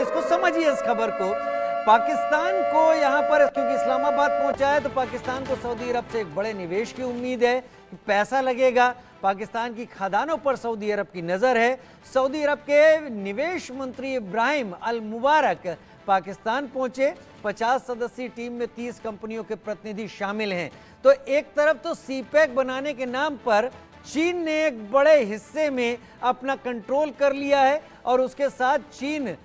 फिलहाल इसको समझिए इस खबर को। पाकिस्तान को यहाँ पर, क्योंकि इस्लामाबाद पहुंचा है, तो पाकिस्तान को सऊदी अरब से एक बड़े निवेश की उम्मीद है, पैसा लगेगा। पाकिस्तान की खदानों पर सऊदी अरब की नजर है। सऊदी अरब के निवेश मंत्री इब्राहिम अल मुबारक पाकिस्तान पहुंचे। 50 सदस्यीय टीम में 30 कंपनियों के प्रतिनिधि शामिल हैं। तो एक तरफ तो सीपैक बनाने के नाम पर चीन ने एक बड़े हिस्से में अपना कंट्रोल कर लिया है, और उसके साथ चीन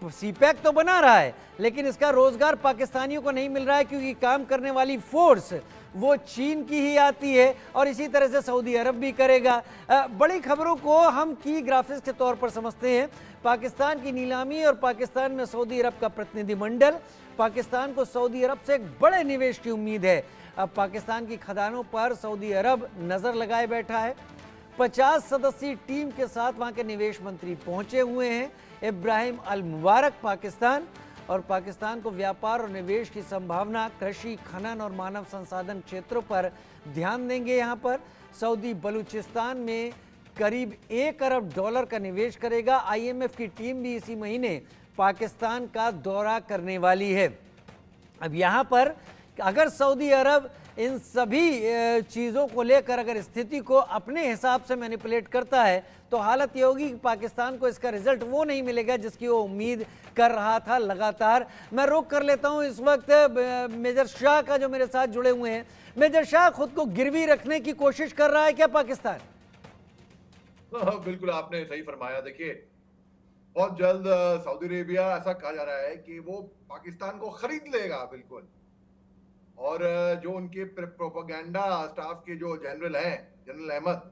सीपैक तो बना रहा है, लेकिन इसका रोजगार पाकिस्तानियों को नहीं मिल रहा है, क्योंकि काम करने वाली फोर्स वो चीन की ही आती है, और इसी तरह से सऊदी अरब भी करेगा। बड़ी खबरों को हम की ग्राफिक्स के तौर पर समझते हैं। पाकिस्तान की नीलामी और पाकिस्तान में सऊदी अरब का प्रतिनिधिमंडल। पाकिस्तान को सऊदी अरब से एक बड़े निवेश की उम्मीद है। अब पाकिस्तान की खदानों पर सऊदी अरब नजर लगाए बैठा है। 50 सदस्यीय टीम के साथ वहां के निवेश मंत्री पहुंचे हुए हैं। इब्राहिम अल मुबारक पाकिस्तान, और पाकिस्तान को व्यापार और निवेश की संभावना, कृषि, खनन और मानव संसाधन क्षेत्रों पर ध्यान देंगे। यहाँ पर सऊदी बलूचिस्तान में करीब $1 अरब का निवेश करेगा। IMF की टीम भी इसी महीने पाकिस्तान का दौरा करने वाली है। अब यहाँ पर अगर सऊदी अरब इन सभी चीज़ों को लेकर अगर स्थिति को अपने हिसाब से मैनिपुलेट करता है, तो हालत ये होगी कि पाकिस्तान को इसका रिजल्ट वो नहीं मिलेगा जिसकी वो उम्मीद कर रहा था लगातार। मैं रोक कर लेता हूँ इस वक्त मेजर शाह का, जो मेरे साथ जुड़े हुए हैं। मेजर शाह, खुद को गिरवी रखने की कोशिश कर रहा है क्या पाकिस्तान? बिल्कुल आपने सही फरमाया। देखिए, बहुत जल्द सऊदी अरेबिया, ऐसा कहा जा रहा है कि वो पाकिस्तान को खरीद लेगा बिल्कुल। और जो उनके प्रोपेगेंडा स्टाफ के जो जनरल हैं, जनरल अहमद,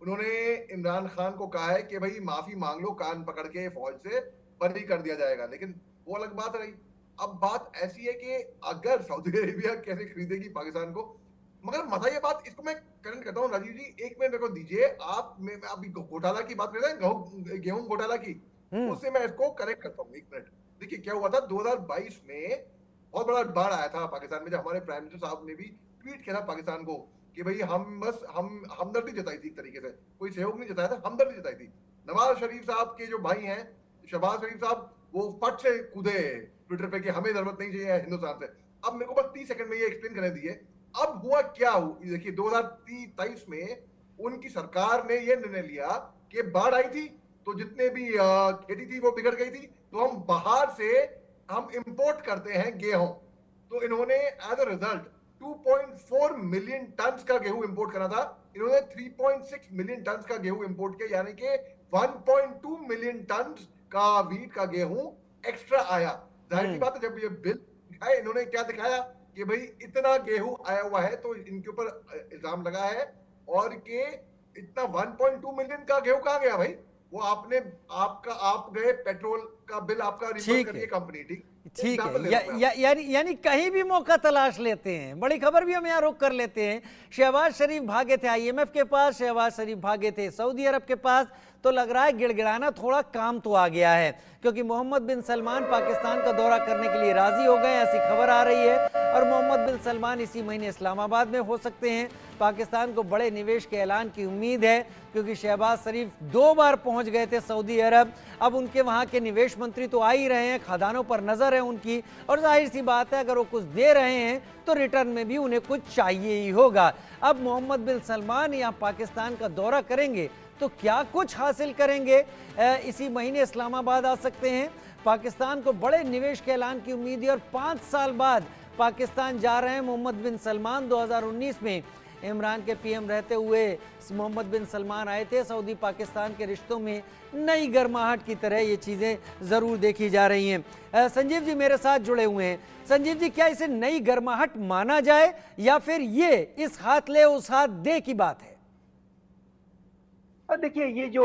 उन्होंने इमरान खान को कहा है कि भाई माफी मांग लो, कान पकड़ के फौज से बरी कर दिया जाएगा। लेकिन वो अलग बात रही। अब बात ऐसी है कि अगर सऊदी अरेबिया कैसे खरीदेगी पाकिस्तान को, मगर मजा ये बात, इसको मैं करेक्ट करता हूँ राजीव जी, एक मिनट मेरे को दीजिए। आप मैं अभी घोटाला की बात कर रहे हैं, गेहूं घोटाला की, उससे मैं इसको करेक्ट करता हूँ। एक मिनट, देखिए क्या हुआ था 2022 में, बहुत बड़ा बाढ़ आया था पाकिस्तान में, जब हमारे प्राइम मिनिस्टर साहब ने भी ट्वीट किया था पाकिस्तान को कि भाई हम हमदर्दी जताई थी, एक तरीके से कोई सहयोग नहीं जताया था, हमदर्दी जताई थी। नवाज शरीफ साहब के जो भाई हैं, शहबाज शरीफ साहब, वो फट से कूदे ट्विटर पे कि हमें जरूरत नहीं चाहिए हिंदुस्तान से। अब मेरे को बस 30 सेकंड में ये एक्सप्लेन करने दिए। अब हुआ क्या, देखिए 2023 में उनकी सरकार ने यह निर्णय लिया कि बाढ़ आई थी तो जितने भी खेती थी वो बिगड़ गई थी, तो हम बाहर से हम इंपोर्ट करते हैं गेहूं। तो इन्होंने as a result 2.4 million ton का गेहूं इंपोर्ट करा था। इन्होंने 3.6 मिलियन टन का गेहूं इंपोर्ट किया, यानी कि 1.2 मिलियन टन का वीट का गेहूं एक्स्ट्रा आया। जाहिर सी बात है, जब ये बिल दिखाया, इन्होंने क्या दिखाया कि भाई इतना गेहूं आया हुआ है, तो इनके ऊपर इल्जाम लगा है और कि इतना 1.2 मिलियन का गेहूं कहां गया भाई? वो आप गए, पेट्रोल का बिल आपका रिवर्स करिए कंपनी, ठीक ठीक है। यानी कहीं भी मौका तलाश लेते हैं। बड़ी खबर भी हम यहाँ रोक कर लेते हैं। शहबाज शरीफ भागे थे IMF के पास, शहबाज शरीफ भागे थे सऊदी अरब के पास, तो लग रहा है गिड़गिड़ाना थोड़ा काम तो आ गया है, क्योंकि मोहम्मद बिन सलमान पाकिस्तान का दौरा करने के लिए राजी हो गए, ऐसी खबर आ रही है। और मोहम्मद बिन सलमान इसी महीने इस्लामाबाद में हो सकते हैं। पाकिस्तान को बड़े निवेश के ऐलान की उम्मीद है, क्योंकि शहबाज शरीफ 2 बार पहुंच गए थे सऊदी अरब। अब उनके वहां के निवेश मंत्री तो आ ही रहे हैं, खदानों पर नजर है उनकी, और जाहिर सी बात है अगर वो कुछ दे रहे हैं तो रिटर्न में भी उन्हें कुछ चाहिए ही होगा। अब मोहम्मद बिन सलमान यहाँ पाकिस्तान का दौरा करेंगे तो क्या कुछ हासिल करेंगे? इसी महीने इस्लामाबाद आ सकते हैं। पाकिस्तान को बड़े निवेश के ऐलान की उम्मीद है, और 5 साल बाद पाकिस्तान जा रहे हैं मोहम्मद बिन सलमान। 2019 में इमरान के PM रहते हुए मोहम्मद बिन सलमान आए थे। सऊदी पाकिस्तान के रिश्तों में नई गर्माहट की तरह ये चीज़ें ज़रूर देखी जा रही हैं। संजीव जी मेरे साथ जुड़े हुए हैं। संजीव जी, क्या इसे नई गर्माहट माना जाए, या फिर ये इस हाथ ले उस हाथ दे की बात है? देखिए, ये जो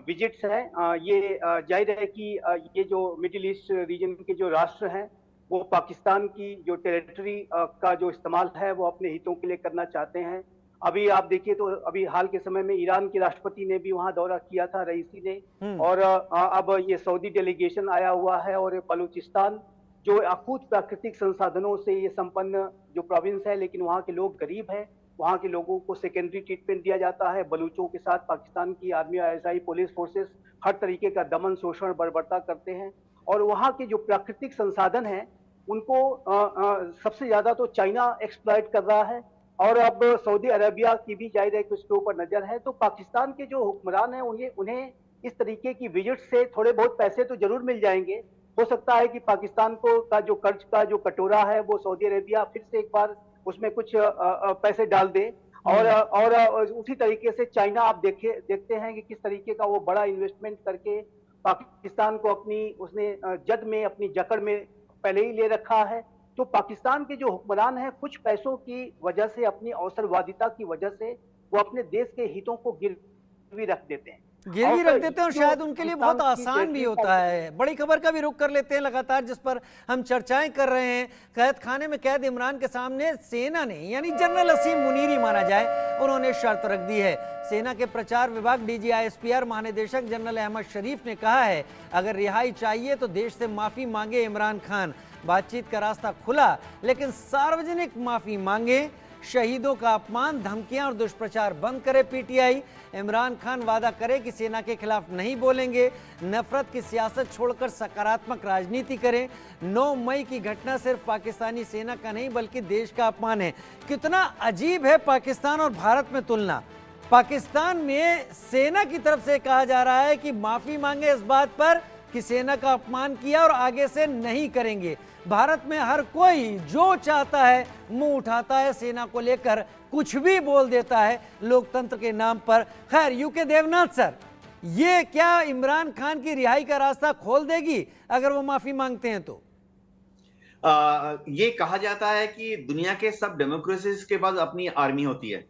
विजिट्स हैं, ये जाहिर है कि ये जो मिडिल ईस्ट रीजन के जो राष्ट्र हैं, वो पाकिस्तान की जो टेरिटरी का जो इस्तेमाल है वो अपने हितों के लिए करना चाहते हैं। अभी आप देखिए तो अभी हाल के समय में ईरान के राष्ट्रपति ने भी वहां दौरा किया था, रईसी ने, और अब ये सऊदी डेलीगेशन आया हुआ है। और बलूचिस्तान जो अकूत प्राकृतिक संसाधनों से ये संपन्न जो प्रोविंस है, लेकिन वहाँ के लोग गरीब हैं, वहाँ के लोगों को सेकेंडरी ट्रीटमेंट दिया जाता है। बलूचों के साथ पाकिस्तान की आर्मी, ISI, पुलिस फोर्सेस हर तरीके का दमन शोषण बर्बरता करते हैं। और वहाँ के जो प्राकृतिक संसाधन हैं उनको सबसे ज्यादा तो चाइना एक्सप्लॉइट कर रहा है, और अब सऊदी अरेबिया की भी जाहिर है कि उसके ऊपर नजर है। तो पाकिस्तान के जो हुक्मरान हैं उन्हें इस तरीके की विजिट से थोड़े बहुत पैसे तो जरूर मिल जाएंगे। हो सकता है कि पाकिस्तान को का जो कर्ज का जो कटोरा है वो सऊदी अरेबिया फिर से एक बार उसमें कुछ पैसे डाल दे। और उसी तरीके से चाइना आप देखते हैं कि किस तरीके का वो बड़ा इन्वेस्टमेंट करके पाकिस्तान को अपनी उसने जद में अपनी जकड़ में पहले ही ले रखा है। तो पाकिस्तान के जो हुक्मरान हैं कुछ पैसों की वजह से, अपनी अवसरवादिता की वजह से वो अपने देश के हितों को गिरवी रख देते हैं और शायद उनके लिए बहुत आसान भी होता है। बड़ी खबर का भी रुख कर लेते हैं लगातार, जिस पर हम चर्चाएं कर रहे हैं। कैद खाने में कैद इमरान के सामने सेना ने, यानी जनरल असीम मुनीरी माना जाए, उन्होंने शर्त रख दी है। सेना के प्रचार विभाग DGISPR महानिदेशक जनरल अहमद शरीफ ने कहा है, अगर रिहाई चाहिए तो देश से माफी मांगे इमरान खान। बातचीत का रास्ता खुला, लेकिन सार्वजनिक माफी मांगे। शहीदों का अपमान, धमकियां और दुष्प्रचार बंद करे PTI। इमरान खान वादा करे कि सेना के खिलाफ नहीं बोलेंगे, नफरत की सियासत छोड़कर सकारात्मक राजनीति करें। 9 मई की घटना सिर्फ पाकिस्तानी सेना का नहीं बल्कि देश का अपमान है। कितना अजीब है पाकिस्तान और भारत में तुलना। पाकिस्तान में सेना की तरफ से कहा जा रहा है कि माफी मांगे इस बात पर कि सेना का अपमान किया और आगे से नहीं करेंगे। भारत में हर कोई जो चाहता है मुंह उठाता है, सेना को लेकर कुछ भी बोल देता है लोकतंत्र के नाम पर। खैर, यूके देवनाथ सर, ये क्या इमरान खान की रिहाई का रास्ता खोल देगी अगर वो माफी मांगते हैं तो? ये कहा जाता है कि दुनिया के सब डेमोक्रेसीज के पास अपनी आर्मी होती है।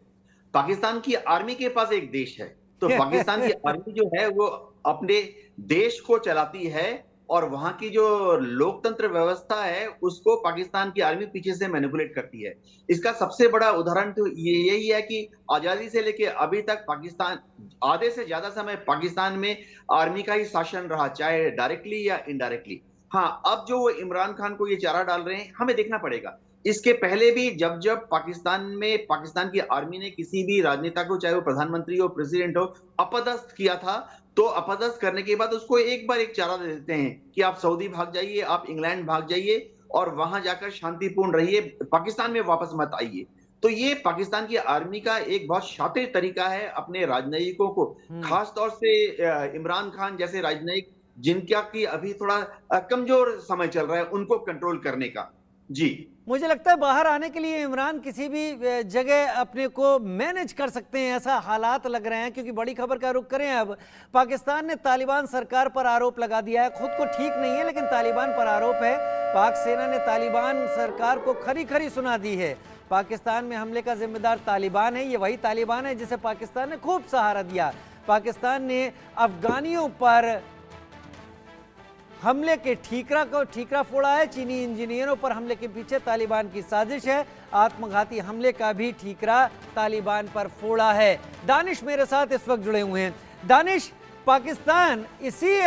पाकिस्तान की आर्मी के पास एक देश है, तो पाकिस्तान की आर्मी जो है वो अपने देश को चलाती है, और वहां की जो लोकतंत्र व्यवस्था है उसको पाकिस्तान की आर्मी पीछे से मैनिपुलेट करती है। इसका सबसे बड़ा उदाहरण तो यही है कि आजादी से लेके अभी तक पाकिस्तान, आधे से ज्यादा समय पाकिस्तान में आर्मी का ही शासन रहा, चाहे डायरेक्टली या इनडायरेक्टली। हाँ, अब जो वो इमरान खान को ये चारा डाल रहे हैं, हमें देखना पड़ेगा। इसके पहले भी जब जब पाकिस्तान में पाकिस्तान की आर्मी ने किसी भी राजनेता को, चाहे वो प्रधानमंत्री हो, प्रेसिडेंट हो, अपदस्थ किया था, तो अपदस्थ करने के बाद उसको एक बार एक चारा दे देते हैं कि आप सऊदी भाग जाइए, आप इंग्लैंड भाग जाइए और वहां जाकर शांतिपूर्ण रहिए, पाकिस्तान में वापस मत आइए। तो ये पाकिस्तान की आर्मी का एक बहुत शातिर तरीका है अपने राजनयिकों को, खास तौर से इमरान खान जैसे राजनयिक जिनका की अभी थोड़ा कमजोर समय चल रहा है, उनको कंट्रोल करने का। जी, मुझे लगता है बाहर आने के लिए इमरान किसी भी जगह अपने को मैनेज कर सकते हैं, ऐसा हालात लग रहे हैं। क्योंकि बड़ी खबर का रुख करें अब, पाकिस्तान ने तालिबान सरकार पर आरोप लगा दिया है। खुद को ठीक नहीं है लेकिन तालिबान पर आरोप है। पाक सेना ने तालिबान सरकार को खरी खरी सुना दी है। पाकिस्तान में हमले का जिम्मेदार तालिबान है। ये वही तालिबान है जिसे पाकिस्तान ने खूब सहारा दिया। पाकिस्तान ने अफगानियों पर हमले के ठीकरा फोड़ा है। चीनी इंजीनियरों पर हमले के पीछे तालिबान की साजिश है। आत्मघाती हमले का भी ठीकरा तालिबान पर फोड़ा है। दानिश मेरे साथ इस वक्त जुड़े हुए हैं। दानिश, पाकिस्तान इसी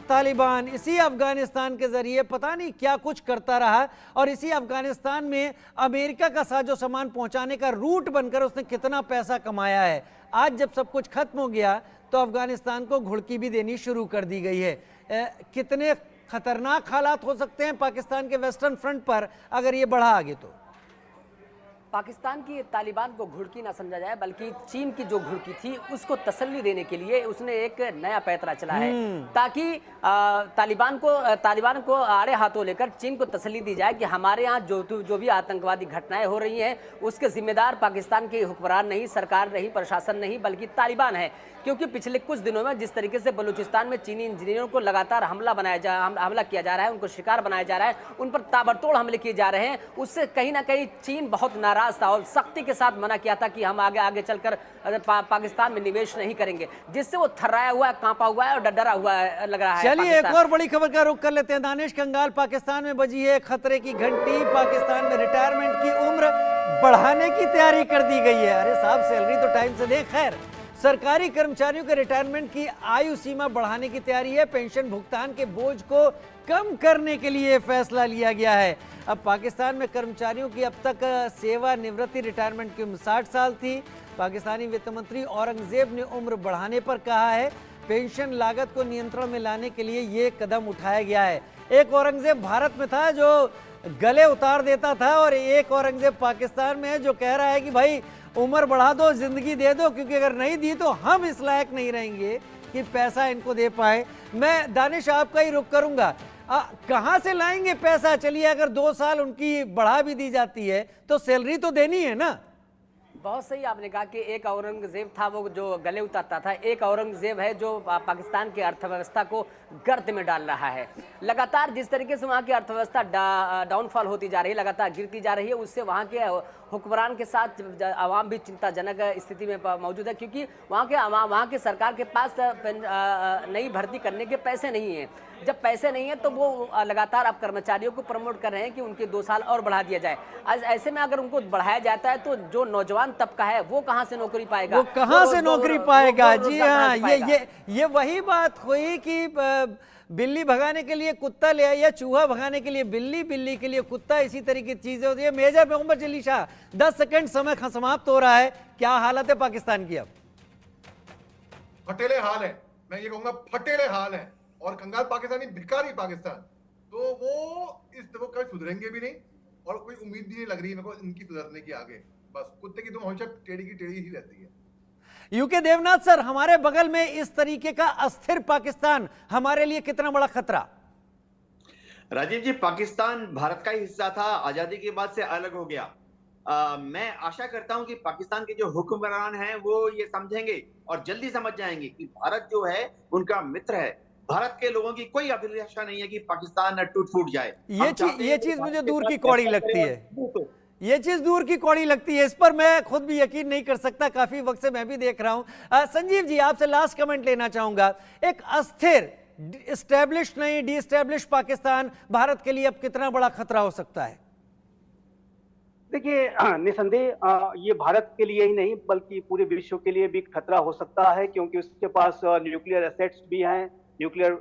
तालिबान, इसी अफगानिस्तान के जरिए पता नहीं क्या कुछ करता रहा, और इसी अफगानिस्तान में अमेरिका का साजो सामान पहुंचाने का रूट बनकर उसने कितना पैसा कमाया है। आज जब सब कुछ खत्म हो गया तो अफगानिस्तान को घुड़की भी देनी शुरू कर दी गई है। कितने खतरनाक हालात हो सकते हैं पाकिस्तान के वेस्टर्न फ्रंट पर अगर ये बढ़ा आगे तो? पाकिस्तान की तालिबान को घुड़की ना समझा जाए, बल्कि चीन की जो घुड़की थी उसको तसल्ली देने के लिए उसने एक नया पैतरा चला है, ताकि तालिबान को आड़े हाथों लेकर चीन को तसल्ली दी जाए कि हमारे यहाँ जो भी आतंकवादी घटनाएं हो रही हैं उसके जिम्मेदार पाकिस्तान के हुक्मरान नहीं, सरकार नहीं, प्रशासन नहीं, बल्कि तालिबान है। क्योंकि पिछले कुछ दिनों में जिस तरीके से बलूचिस्तान में चीनी इंजीनियरों को लगातार हमला किया जा रहा है, उनको शिकार बनाया जा रहा है, उन पर ताबड़तोड़ हमले किए जा रहे हैं, उससे कहीं ना कहीं चीन बहुत नाराज था और सख्ती के साथ मना किया था कि हम आगे चलकर पाकिस्तान में निवेश नहीं करेंगे, जिससे वो थर्राया हुआ है, कांपा हुआ है और डरा हुआ लग रहा है। चलिए एक और बड़ी खबर का रुख कर लेते हैं। दानिश कंगाल, पाकिस्तान में बजी है खतरे की घंटी। पाकिस्तान में रिटायरमेंट की उम्र बढ़ाने की तैयारी कर दी गई है। अरे साहब, सैलरी तो टाइम से दें। खैर, सरकारी कर्मचारियों के रिटायरमेंट की आयु सीमा बढ़ाने की तैयारी है। पेंशन भुगतान के बोझ को कम करने के लिए फैसला लिया गया है। अब पाकिस्तान में कर्मचारियों की अब तक सेवानिवृत्ति रिटायरमेंट की उम्र 60 साल थी। पाकिस्तानी वित्त मंत्री औरंगजेब ने उम्र बढ़ाने पर कहा है। पेंशन लागत को नियंत्रण में लाने के लिए ये कदम उठाया गया है। एक औरंगजेब भारत में था जो गले उतार देता था, और एक औरंगजेब पाकिस्तान में है जो कह रहा है कि भाई उम्र बढ़ा दो, जिंदगी दे दो, क्योंकि अगर नहीं दी तो हम इस लायक नहीं रहेंगे कि पैसा इनको दे पाए। मैं दानिश आपका ही रुख करूंगा, कहां से लाएंगे पैसा? चलिए अगर 2 साल उनकी बढ़ा भी दी जाती है तो सैलरी तो देनी है ना। बहुत सही आपने कहा कि एक औरंगजेब था वो जो गले उतारता था, एक औरंगजेब है जो पाकिस्तान की अर्थव्यवस्था को गर्त में डाल रहा है। लगातार जिस तरीके से वहाँ की अर्थव्यवस्था डाउनफॉल होती जा रही है, लगातार गिरती जा रही है, उससे वहाँ के हुक्मरान के साथ आवाम भी चिंताजनक स्थिति में मौजूद है, क्योंकि वहाँ के सरकार के पास नई भर्ती करने के पैसे नहीं हैं। जब पैसे नहीं है तो वो लगातार अब कर्मचारियों को प्रमोट कर रहे हैं कि उनके 2 साल और बढ़ा दिया जाए। आज ऐसे में अगर उनको बढ़ाया जाता है तो जो नौजवान तबका है वो कहाँ से नौकरी पाएगा? वो कहाँ से नौकरी पाएगा? जी हाँ, ये वही बात हुई कि बिल्ली भगाने के लिए कुत्ता ले आया, चूहा भगाने के लिए बिल्ली, बिल्ली के लिए कुत्ता, इसी तरीके की चीजें होती है। मेजर मोहम्मद जली शाह, 10 सेकंड समय समाप्त हो रहा है, क्या हालत है पाकिस्तान की? अब फटेले हाल है, मैं ये कहूंगा फटेले हाल है, और कंगाल पाकिस्तानी भिखारी पाकिस्तान, तो वो इस दफा कभी सुधरेंगे भी नहीं, और कोई उम्मीद भी नहीं लग रही है मेरे को इनकी सुधरने की आगे। बस कुत्ते की तुम हमेशा टेढ़ी की टेढ़ी ही रहती है। यूके देवनाथ सर, हमारे बगल में इस तरीके का अस्थिर पाकिस्तान हमारे लिए कितना बड़ा खतरा? राजीव जी, पाकिस्तान भारत का हिस्सा था, आजादी के बाद से अलग हो गया। मैं आशा करता हूं कि पाकिस्तान के जो हुक्मरान हैं वो ये समझेंगे और जल्दी समझ जाएंगे कि भारत जो है उनका मित्र है। भारत के लोगों की कोई अभिलाषा नहीं है कि पाकिस्तान टूट फूट जाए। ये चीज मुझे दूर की कौड़ी लगती है, ये चीज दूर की कौड़ी लगती है, इस पर मैं खुद भी यकीन नहीं कर सकता। काफी वक्त से मैं भी देख रहा हूं। संजीव जी, आपसे लास्ट कमेंट लेना चाहूंगा। एक अस्थिर, एस्टैब्लिश नहीं, डी एस्टैब्लिश पाकिस्तान भारत के लिए अब कितना बड़ा खतरा हो सकता है? देखिए, निसंदेह ये भारत के लिए ही नहीं बल्कि पूरे विश्व के लिए भी खतरा हो सकता है, क्योंकि उसके पास न्यूक्लियर एसेट्स भी हैं, न्यूक्लियर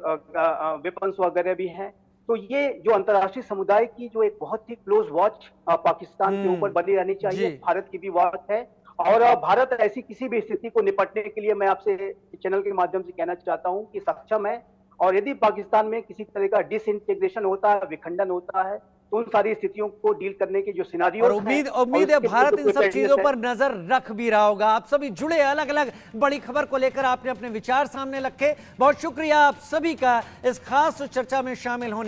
वेपन्स वगैरह भी हैं। तो ये जो अंतर्राष्ट्रीय समुदाय की जो एक बहुत ही क्लोज वॉच पाकिस्तान के ऊपर बनी रहनी चाहिए, भारत की भी वॉच है। और भारत ऐसी किसी भी स्थिति को निपटने के लिए, मैं आपसे चैनल के माध्यम से कहना चाहता हूं कि सक्षम है। और यदि पाकिस्तान में किसी तरह का डिसइंटीग्रेशन होता है, विखंडन होता है, तो उन सारी स्थितियों को डील करने की जो सिनारियो और उम्मीद है भारत इन सब चीजों पर नजर रख भी रहा होगा। आप सभी जुड़े, अलग अलग बड़ी खबर को लेकर आपने अपने विचार सामने रखे। बहुत शुक्रिया आप सभी का इस खास चर्चा में शामिल होने